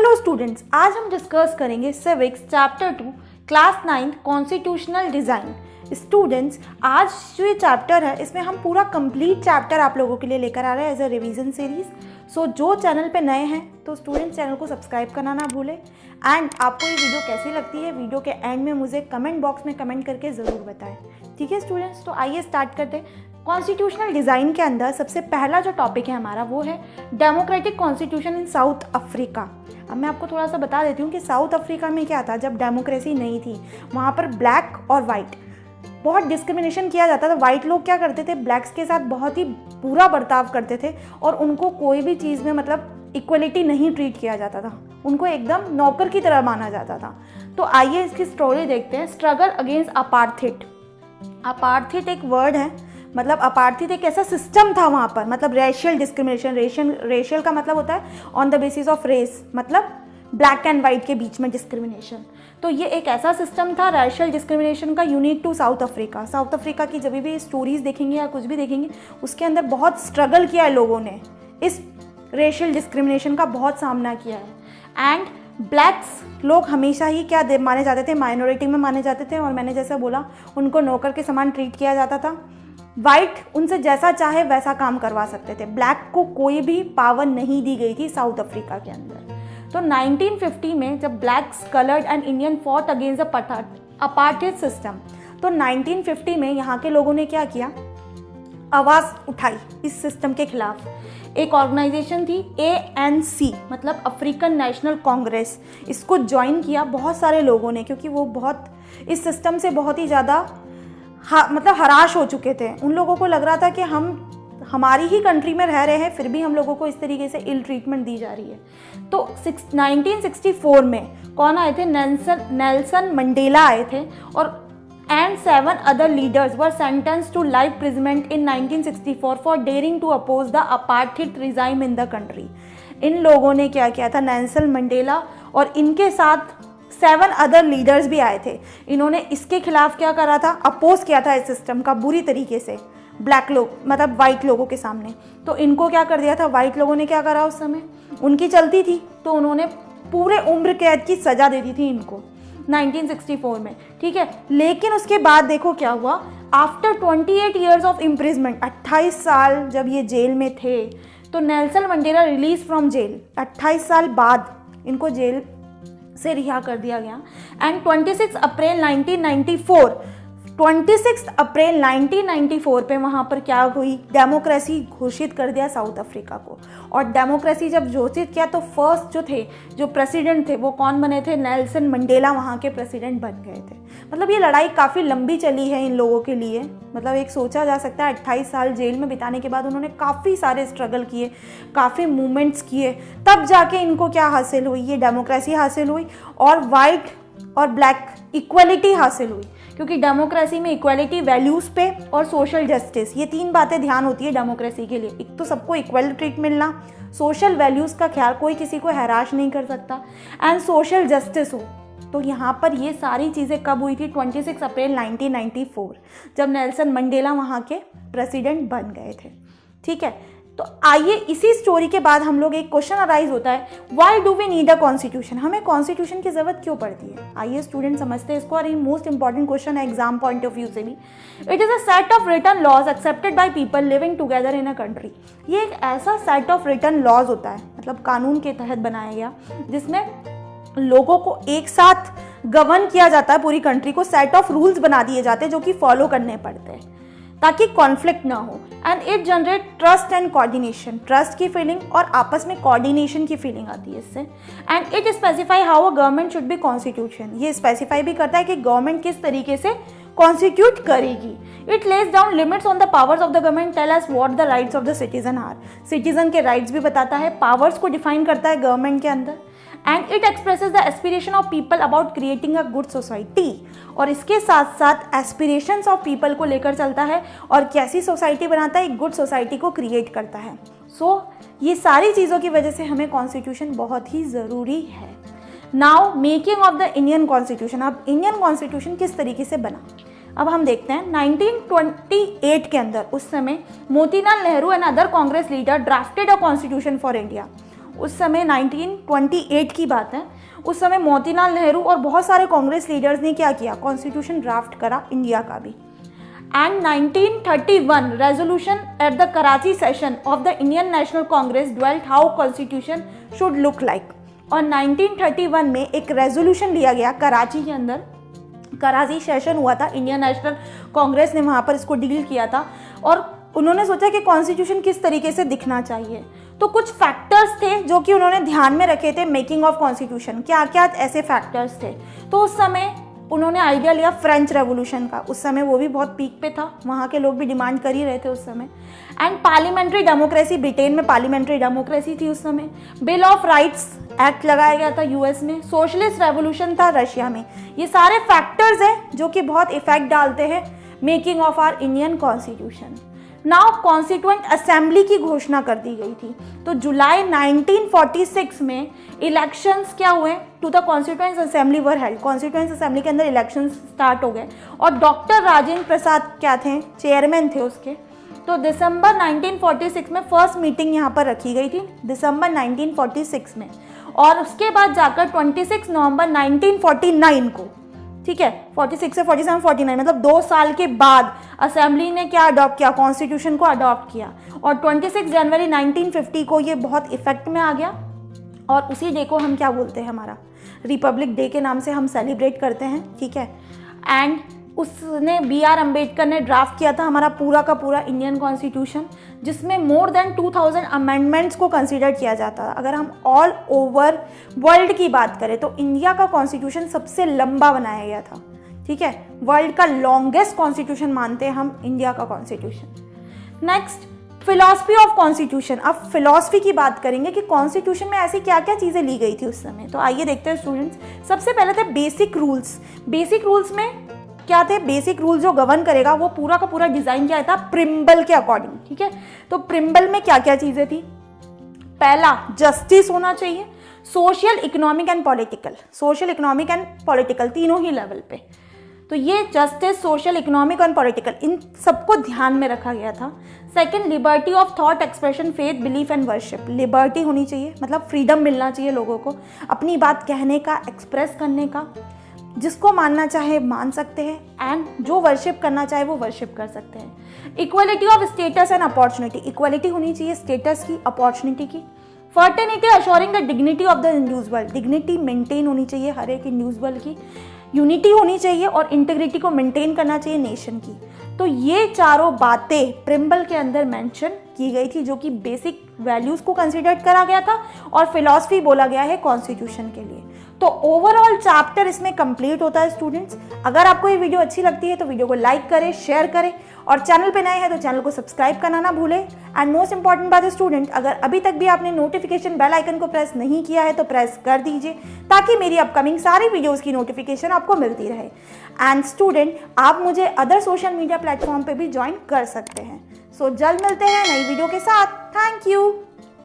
Hello students, आज हम discuss करेंगे civics chapter 2 class 9 constitutional design. Students, आज जो ये चैप्टर है इसमें हम पूरा कंप्लीट चैप्टर आप लोगों के लिए लेकर आ रहे हैं एज अ रिवीजन सीरीज। सो जो चैनल पे नए हैं तो स्टूडेंट्स चैनल को सब्सक्राइब करना ना भूलें। एंड आपको ये वीडियो कैसी लगती है, वीडियो के एंड में मुझे कमेंट बॉक्स में कमेंट करके ज़रूर बताएं। ठीक है स्टूडेंट्स, तो आइए स्टार्ट करते हैं। कॉन्स्टिट्यूशनल डिज़ाइन के अंदर सबसे पहला जो टॉपिक है हमारा वो है democratic constitution in south Africa. अब मैं आपको थोड़ा सा बता देती हूँ कि साउथ अफ्रीका में क्या था। जब डेमोक्रेसी नहीं थी वहाँ पर ब्लैक और वाइट बहुत डिस्क्रिमिनेशन किया जाता था। वाइट लोग क्या करते थे, ब्लैक्स के साथ बहुत ही बुरा बर्ताव करते थे और उनको कोई भी चीज़ में मतलब इक्वलिटी नहीं ट्रीट किया जाता था, उनको एकदम नौकर की तरह माना जाता था। तो आइए इसकी स्टोरी देखते हैं। Struggle against apartheid. अपार्थेड एक वर्ड है, मतलब अपार्थेड एक ऐसा सिस्टम था वहाँ पर, मतलब रेशियल डिस्क्रिमिनेशन। रेशियल का मतलब होता है on the basis of race, मतलब ब्लैक एंड वाइट के बीच में डिस्क्रिमिनेशन। तो ये एक ऐसा सिस्टम था रेशियल डिस्क्रिमिनेशन का unique to South Africa. South Africa की जब भी स्टोरीज देखेंगे या कुछ भी देखेंगे उसके अंदर बहुत स्ट्रगल किया है लोगों ने, इस रेशियल डिस्क्रिमिनेशन का बहुत सामना किया है। एंड ब्लैक्स लोग हमेशा ही क्या माने जाते थे, माइनॉरिटी में माने जाते थे और मैंने जैसा बोला उनको नौकर के समान ट्रीट किया जाता था। वाइट उनसे जैसा चाहे वैसा काम करवा सकते थे, ब्लैक को कोई भी पावर नहीं दी गई थी साउथ अफ्रीका के अंदर। तो 1950 में जब blacks, coloured and Indian fought against the apartheid system, तो 1950 में यहाँ के लोगों ने क्या किया, आवाज़ उठाई इस सिस्टम के खिलाफ। एक ऑर्गेनाइजेशन थी ANC, मतलब अफ्रीकन नेशनल कांग्रेस। इसको ज्वाइन किया बहुत सारे लोगों ने क्योंकि वो बहुत इस सिस्टम से बहुत ही ज़्यादा मतलब हराश हो चुके थे। उन लोगों को लग रहा था कि हम हमारी ही कंट्री में रह रहे हैं फिर भी हम लोगों को इस तरीके से इल ट्रीटमेंट दी जा रही है। तो 1964 में कौन आए थे, नेल्सन मंडेला आए थे और and 7 other leaders were sentenced to life imprisonment in 1964 for daring to oppose the apartheid regime in the country. इन लोगों ने क्या किया था, नेल्सन मंडेला और इनके साथ 7 अदर लीडर्स भी आए थे। इन्होंने इसके खिलाफ क्या करा था, अपोज किया था इस सिस्टम का बुरी तरीके से, ब्लैक लोग मतलब वाइट लोगों के सामने। तो इनको क्या कर दिया था, वाइट लोगों ने क्या करा, उस समय उनकी चलती थी तो उन्होंने पूरे उम्र कैद की सज़ा दे दी थी इनको 1964 में। ठीक है, लेकिन उसके बाद देखो क्या हुआ, आफ्टर 28 ईयर्स ऑफ इम्प्रिजमेंट, 28 साल जब ये जेल में थे तो Nelson Mandela release from jail. 28 साल बाद इनको जेल से रिहा कर दिया गया। एंड 26 अप्रैल 1994 पे वहाँ पर क्या हुई, डेमोक्रेसी घोषित कर दिया साउथ अफ्रीका को। और डेमोक्रेसी जब घोषित किया तो फर्स्ट जो प्रेसिडेंट थे वो कौन बने थे, नेल्सन मंडेला वहाँ के प्रेसिडेंट बन गए थे। मतलब ये लड़ाई काफ़ी लंबी चली है इन लोगों के लिए, मतलब एक सोचा जा सकता है 28 साल जेल में बिताने के बाद उन्होंने काफ़ी सारे स्ट्रगल किए, काफ़ी मूवमेंट्स किए, तब जाके इनको क्या हासिल हुई, ये डेमोक्रेसी हासिल हुई और वाइट और ब्लैक इक्वलिटी हासिल हुई। क्योंकि डेमोक्रेसी में इक्वलिटी, वैल्यूज़ पे और सोशल जस्टिस, ये 3 बातें ध्यान होती है डेमोक्रेसी के लिए। एक तो सबको इक्वल ट्रीट मिलना, सोशल वैल्यूज़ का ख्याल, कोई किसी को हैराश नहीं कर सकता, एंड सोशल जस्टिस हो। तो यहाँ पर ये सारी चीज़ें कब हुई थी, 26 अप्रैल 1994 जब नेल्सन मंडेला वहाँ के प्रेसिडेंट बन गए थे। ठीक है, तो आइए इसी स्टोरी के बाद हम लोग एक क्वेश्चन अराइज होता है, why do we need a constitution, हमें कॉन्स्टिट्यूशन की ज़रूरत क्यों पड़ती है। आइए स्टूडेंट समझते हैं इसको, और ये मोस्ट इंपॉर्टेंट क्वेश्चन है एग्जाम पॉइंट ऑफ व्यू से भी। It is a set of written laws accepted by people living together in a country. ये एक ऐसा सेट ऑफ रिटन लॉज होता है, मतलब कानून के तहत बनाया गया, जिसमें लोगों को एक साथ गवर्न किया जाता है, पूरी कंट्री को सेट ऑफ रूल्स बना दिए जाते हैं जो कि फॉलो करने पड़ते हैं ताकि कॉन्फ्लिक्ट ना हो। And it generate trust and coordination, trust की फीलिंग और आपस में कोऑर्डिनेशन की फीलिंग आती है इससे। And it specify how a government should be constitution, ये स्पेसिफाई भी करता है कि गवर्नमेंट किस तरीके से कॉन्स्टिट्यूट करेगी। It lays down limits on the powers of the government, tell us what the rights of the citizen are, citizen के राइट्स भी बताता है, पावर्स को डिफाइन करता है गवर्नमेंट के अंदर। And it expresses the aspiration of people about creating a good society, और इसके साथ साथ एस्पिरेशंस ऑफ पीपल को लेकर चलता है और कैसी सोसाइटी बनाता है, एक गुड सोसाइटी को क्रिएट करता है। सो ये सारी चीज़ों की वजह से हमें कॉन्स्टिट्यूशन बहुत ही ज़रूरी है। Now making of the Indian constitution, अब इंडियन कॉन्स्टिट्यूशन किस तरीके से बना, अब हम देखते हैं। 1928 के अंदर उस समय Motilal Nehru and other Congress leader drafted a constitution for India. उस समय 1928 की बात है। उस समय मोतीलाल नेहरू और बहुत सारे कांग्रेस लीडर्स ने क्या किया, कॉन्स्टिट्यूशन ड्राफ्ट करा इंडिया का भी। And 1931 resolution at the Karachi session of the Indian national Congress dwelt how constitution should look like. और 1931 में एक रेजोल्यूशन लिया गया कराची के अंदर, कराची सेशन हुआ था, इंडियन नेशनल कांग्रेस ने वहाँ पर इसको डील किया था और उन्होंने सोचा कि कॉन्स्टिट्यूशन किस तरीके से दिखना चाहिए। तो कुछ फैक्टर्स थे जो कि उन्होंने ध्यान में रखे थे मेकिंग ऑफ कॉन्स्टिट्यूशन। क्या क्या ऐसे फैक्टर्स थे? तो उस समय उन्होंने आइडिया लिया फ्रेंच रेवोल्यूशन का। उस समय वो भी बहुत पीक पे था, वहाँ के लोग भी डिमांड कर ही रहे थे उस समय। एंड पार्लियामेंट्री डेमोक्रेसी, ब्रिटेन में पार्लियामेंट्री डेमोक्रेसी थी उस समय। बिल ऑफ राइट्स एक्ट लगाया गया था यूएस में। सोशलिस्ट रेवोल्यूशन था रशिया में। ये सारे फैक्टर्स हैं जो कि बहुत इफेक्ट डालते हैं making of our Indian constitution. Now constituent assembly की घोषणा कर दी गई थी। तो जुलाई 1946 में इलेक्शंस क्या हुए to the constituent assembly were held. Constituent assembly के अंदर इलेक्शंस स्टार्ट हो गए और डॉक्टर राजेंद्र प्रसाद क्या थे, चेयरमैन थे उसके। तो दिसंबर 1946 में फर्स्ट मीटिंग यहाँ पर रखी गई थी, दिसंबर 1946 में। और उसके बाद जाकर 26 नवंबर 1949 को, ठीक है, 46 से 47 49 मतलब 2 साल के बाद असेंबली ने क्या अडॉप्ट किया, कॉन्स्टिट्यूशन को अडॉप्ट किया। और 26 जनवरी 1950 को ये बहुत इफेक्ट में आ गया और उसी डे को हम क्या बोलते हैं, हमारा रिपब्लिक डे के नाम से हम सेलिब्रेट करते हैं, ठीक है। एंड उसने B.R. अम्बेडकर ने ड्राफ्ट किया था हमारा पूरा का पूरा इंडियन कॉन्स्टिट्यूशन, जिसमें मोर देन 2000 अमेंडमेंट्स को कंसीडर किया जाता है। अगर हम ऑल ओवर वर्ल्ड की बात करें तो इंडिया का कॉन्स्टिट्यूशन सबसे लंबा बनाया गया था, ठीक है। वर्ल्ड का लॉन्गेस्ट कॉन्स्टिट्यूशन मानते हैं हम इंडिया का constitution. Next, philosophy of constitution. अब फिलॉसफी की बात करेंगे कि कॉन्स्टिट्यूशन में ऐसी क्या क्या चीज़ें ली गई थी उस समय। तो आइए देखते हैं स्टूडेंट्स। सबसे पहले थे बेसिक रूल्स। बेसिक रूल्स में क्या थे, बेसिक रूल जो गवर्न करेगा वो पूरा का पूरा डिजाइन क्या था, प्रिम्बल के अकॉर्डिंग, ठीक है। तो प्रिम्बल में क्या क्या चीजें थी, पहला जस्टिस होना चाहिए, social economic and political, social economic and political तीनों ही लेवल पे। तो ये justice, social economic and political, इन सबको ध्यान में रखा गया था। Second, liberty of thought expression, faith, belief and worship. Liberty होनी चाहिए, मतलब फ्रीडम मिलना चाहिए लोगों को अपनी बात कहने का, एक्सप्रेस करने का। जिसको मानना चाहे मान सकते हैं एंड जो वर्शिप करना चाहे वो वर्शिप कर सकते हैं। Equality of status and opportunity, equality होनी चाहिए स्टेटस की, अपॉर्चुनिटी की। Fraternity assuring the dignity of the individual, dignity maintain होनी चाहिए हर एक इंडिविजुअल की। यूनिटी होनी चाहिए और इंटीग्रिटी को मेंटेन करना चाहिए नेशन की। तो ये चारों बातें प्रिम्बल के अंदर मेंशन की गई थी, जो कि बेसिक वैल्यूज को कंसीडर करा गया था और फिलॉसफी बोला गया है कॉन्स्टिट्यूशन के लिए। तो ओवरऑल चैप्टर इसमें कंप्लीट होता है स्टूडेंट्स। अगर आपको ये वीडियो अच्छी लगती है तो वीडियो को लाइक करें, शेयर करें और चैनल पे नए हैं तो चैनल को सब्सक्राइब करना ना भूलें। एंड मोस्ट इंपॉर्टेंट बात है स्टूडेंट, अगर अभी तक भी आपने नोटिफिकेशन बेल आइकन को प्रेस नहीं किया है तो प्रेस कर दीजिए, ताकि मेरी अपकमिंग सारी वीडियोज़ की नोटिफिकेशन आपको मिलती रहे। एंड स्टूडेंट, आप मुझे अदर सोशल मीडिया प्लेटफॉर्म पे भी ज्वाइन कर सकते हैं। सो जल्द मिलते हैं नई वीडियो के साथ। Thank you.